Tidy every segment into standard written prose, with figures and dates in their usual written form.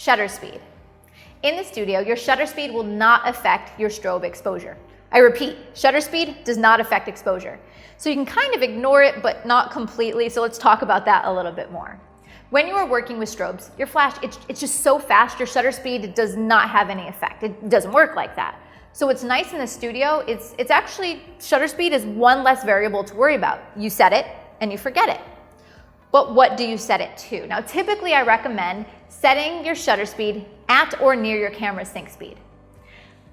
Shutter speed. In the studio, your shutter speed will not affect your strobe exposure. I repeat, shutter speed does not affect exposure. So you can kind of ignore it, but not completely. So let's talk about that a little bit more. When you are working with strobes, your flash, it's just so fast, your shutter speed does not have any effect. It doesn't work like that. So what's nice in the studio, it's actually, shutter speed is one less variable to worry about. You set it and you forget it. But what do you set it to? Now, typically I recommend setting your shutter speed at or near your camera's sync speed.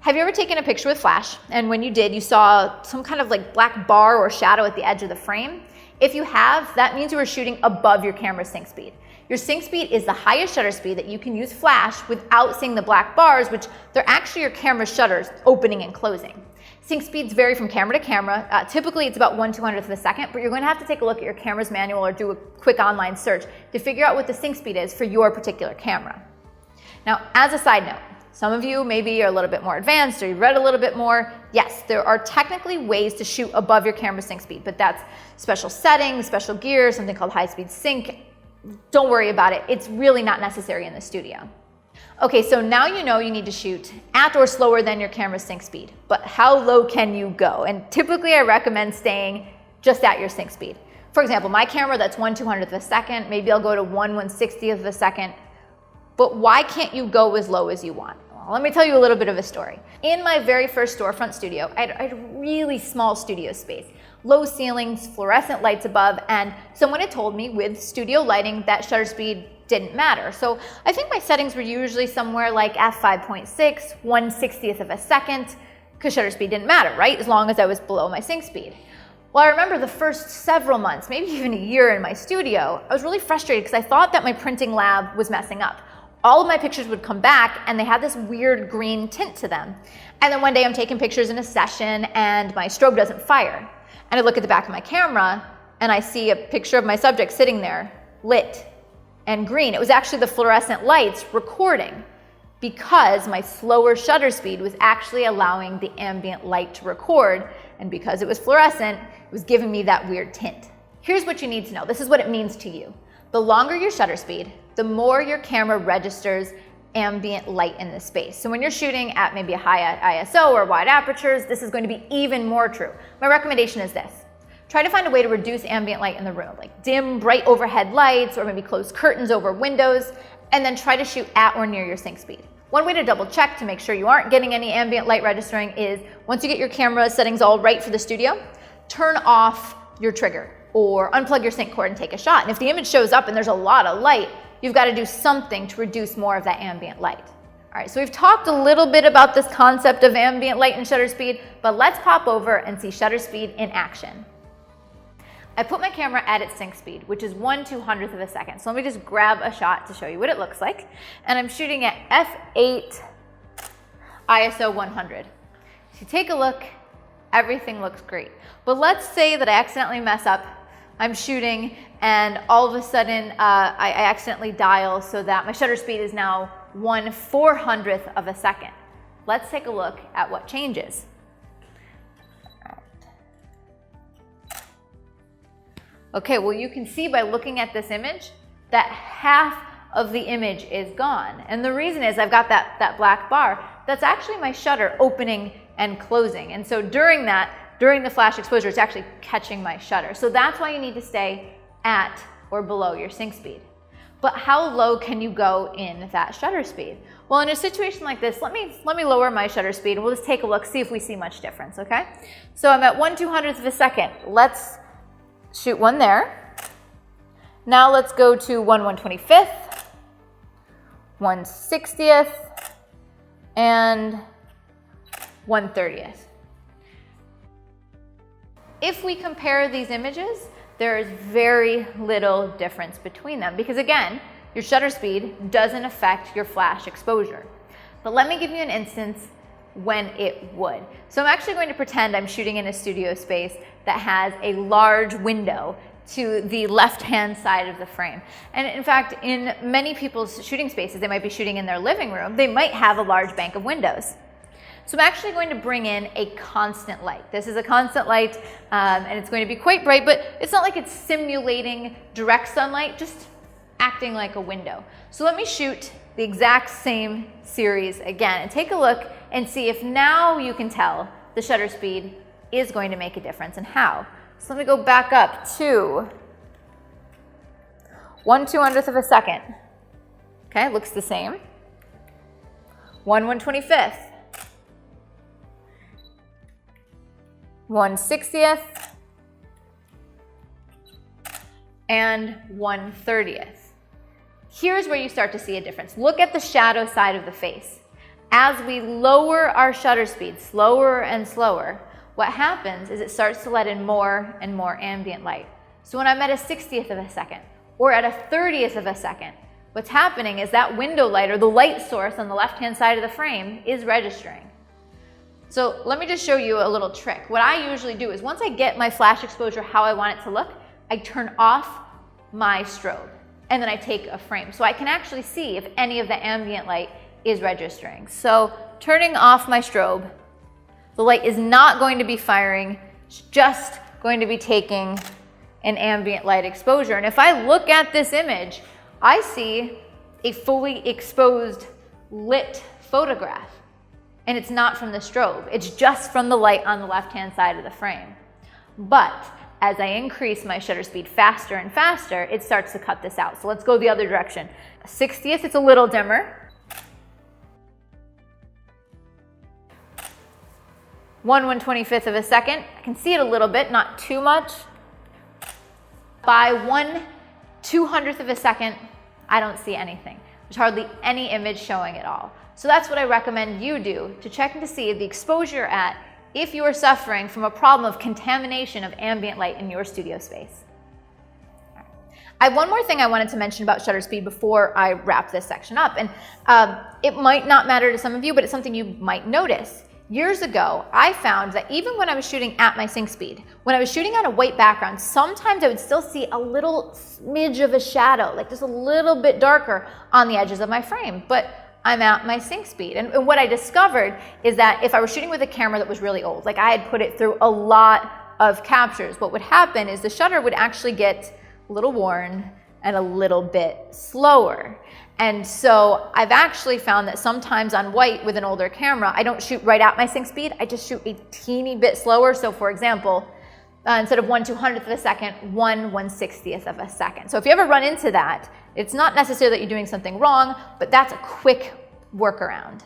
Have you ever taken a picture with flash, and when you did, you saw some kind of like black bar or shadow at the edge of the frame? If you have, that means you were shooting above your camera's sync speed. Your sync speed is the highest shutter speed that you can use flash without seeing the black bars, which they're actually your camera's shutters opening and closing. Sync speeds vary from camera to camera. Typically it's about 1/200th of a second, but you're going to have to take a look at your camera's manual or do a quick online search to figure out what the sync speed is for your particular camera. Now, as a side note, some of you maybe are a little bit more advanced or you've read a little bit more. Yes, there are technically ways to shoot above your camera sync speed, but that's special settings, special gear, something called high-speed sync. Don't worry about it. It's really not necessary in the studio. Okay, so now you know you need to shoot at or slower than your camera's sync speed, but how low can you go? And typically I recommend staying just at your sync speed. For example, my camera, that's 1/200th of a second. Maybe I'll go to 1/160th of a second. But why can't you go as low as you want? Well, let me tell you a little bit of a story. In my very first storefront studio, I had a really small studio space. Low ceilings, fluorescent lights above, and someone had told me with studio lighting that shutter speed didn't matter. So I think my settings were usually somewhere like f5.6, 1/60th of a second, because shutter speed didn't matter, right? As long as I was below my sync speed. Well, I remember the first several months, maybe even a year in my studio, I was really frustrated because I thought that my printing lab was messing up. All of my pictures would come back and they had this weird green tint to them. And then one day I'm taking pictures in a session and my strobe doesn't fire. And I look at the back of my camera and I see a picture of my subject sitting there, lit and green. It was actually the fluorescent lights recording because my slower shutter speed was actually allowing the ambient light to record. And because it was fluorescent, it was giving me that weird tint. Here's what you need to know. This is what it means to you. The longer your shutter speed, the more your camera registers ambient light in the space. So when you're shooting at maybe a high ISO or wide apertures, this is going to be even more true. My recommendation is this. Try to find a way to reduce ambient light in the room, like dim, bright overhead lights, or maybe close curtains over windows, and then try to shoot at or near your sync speed. One way to double check to make sure you aren't getting any ambient light registering is, once you get your camera settings all right for the studio, turn off your trigger or unplug your sync cord and take a shot. And if the image shows up and there's a lot of light, you've got to do something to reduce more of that ambient light. All right, so we've talked a little bit about this concept of ambient light and shutter speed, but let's pop over and see shutter speed in action. I put my camera at its sync speed, which is 1/200th of a second. So let me just grab a shot to show you what it looks like. And I'm shooting at f8 ISO 100. If you take a look, everything looks great. But let's say that I accidentally mess up. I'm shooting and all of a sudden I accidentally dial so that my shutter speed is now 1/400th of a second. Let's take a look at what changes. Okay, well you can see by looking at this image that half of the image is gone. And the reason is I've got that black bar. That's actually my shutter opening and closing. And so during the flash exposure, it's actually catching my shutter. So that's why you need to stay at or below your sync speed. But how low can you go in that shutter speed? Well, in a situation like this, let me lower my shutter speed and we'll just take a look, see if we see much difference, okay? So I'm at 1/200th of a second. Let's shoot one there. Now let's go to 1/125th, 1/60th, and 1/30th. If we compare these images, there is very little difference between them because again, your shutter speed doesn't affect your flash exposure. But let me give you an instance when it would. So I'm actually going to pretend I'm shooting in a studio space that has a large window to the left-hand side of the frame. And in fact, in many people's shooting spaces, they might be shooting in their living room, they might have a large bank of windows. So I'm actually going to bring in a constant light. This is a constant light and it's going to be quite bright, but it's not like it's simulating direct sunlight, just acting like a window. So let me shoot the exact same series again and take a look and see if now you can tell the shutter speed is going to make a difference and how. So let me go back up to 1/200th of a second. Okay, looks the same. 1/125th. 1/60th. And 1/30th. Here's where you start to see a difference. Look at the shadow side of the face. As we lower our shutter speed, slower and slower, what happens is it starts to let in more and more ambient light. So when I'm at a 60th of a second or at a 30th of a second, what's happening is that window light or the light source on the left-hand side of the frame is registering. So let me just show you a little trick. What I usually do is once I get my flash exposure how I want it to look, I turn off my strobe and then I take a frame. So I can actually see if any of the ambient light is registering. So turning off my strobe, the light is not going to be firing, it's just going to be taking an ambient light exposure. And if I look at this image, I see a fully exposed lit photograph. And it's not from the strobe, it's just from the light on the left-hand side of the frame. But as I increase my shutter speed faster and faster, it starts to cut this out. So let's go the other direction. 60th, it's a little dimmer. 1/125th of a second, I can see it a little bit, not too much. By 1/200th of a second, I don't see anything. There's hardly any image showing at all. So that's what I recommend you do to check to see the exposure you're at if you are suffering from a problem of contamination of ambient light in your studio space. I have one more thing I wanted to mention about shutter speed before I wrap this section up. And it might not matter to some of you, but it's something you might notice. Years ago, I found that even when I was shooting at my sync speed, when I was shooting on a white background, sometimes I would still see a little smidge of a shadow, like just a little bit darker on the edges of my frame, but I'm at my sync speed. And what I discovered is that if I was shooting with a camera that was really old, like I had put it through a lot of captures, what would happen is the shutter would actually get a little worn and a little bit slower. And so I've actually found that sometimes on white with an older camera, I don't shoot right at my sync speed, I just shoot a teeny bit slower. So for example, instead of 1/200th of a second, 1/160th of a second. So if you ever run into that, it's not necessarily that you're doing something wrong, but that's a quick workaround.